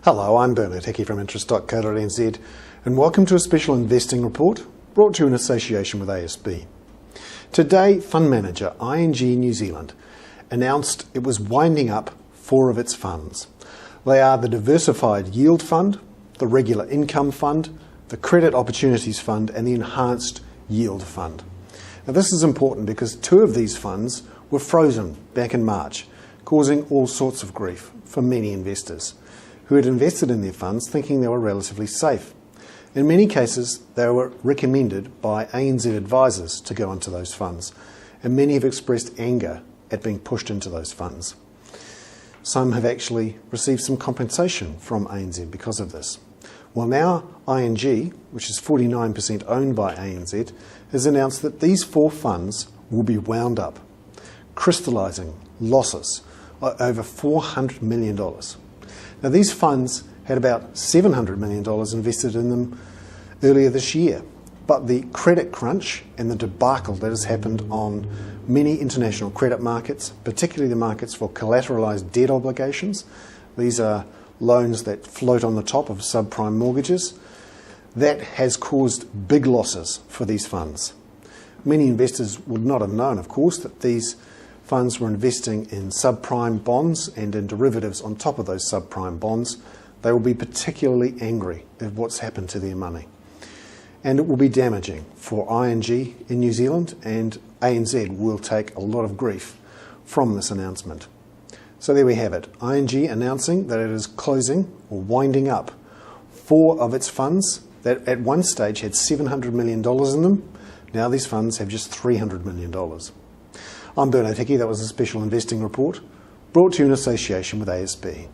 Hello, I'm Bernard Hickey from interest.co.nz and welcome to a special investing report brought to you in association with ASB. Today, fund manager ING New Zealand announced it was winding up 4 of its funds. They are the Diversified Yield Fund, the Regular Income Fund, the Credit Opportunities Fund and the Enhanced Yield Fund. Now this is important because 2 of these funds were frozen back in March, causing all sorts of grief for many investors who had invested in their funds thinking they were relatively safe. In many cases, they were recommended by ANZ advisors to go into those funds, and many have expressed anger at being pushed into those funds. Some have actually received some compensation from ANZ because of this. Well, now ING, which is 49% owned by ANZ, has announced that these 4 funds will be wound up, crystallising losses of over $400 million. Now, these funds had about $700 million invested in them earlier this year, but the credit crunch and the debacle that has happened on many international credit markets, particularly the markets for collateralized debt obligations, these are loans that float on the top of subprime mortgages, that has caused big losses for these funds. Many investors would not have known, of course, that these funds were investing in subprime bonds and in derivatives on top of those subprime bonds. They will be particularly angry at what's happened to their money. And it will be damaging for ING in New Zealand, and ANZ will take a lot of grief from this announcement. So there we have it. ING announcing that it is closing or winding up 4 of its funds that at one stage had $700 million in them. Now these funds have just $300 million. I'm Bernard Hickey. That was a special investing report brought to you in association with ASB.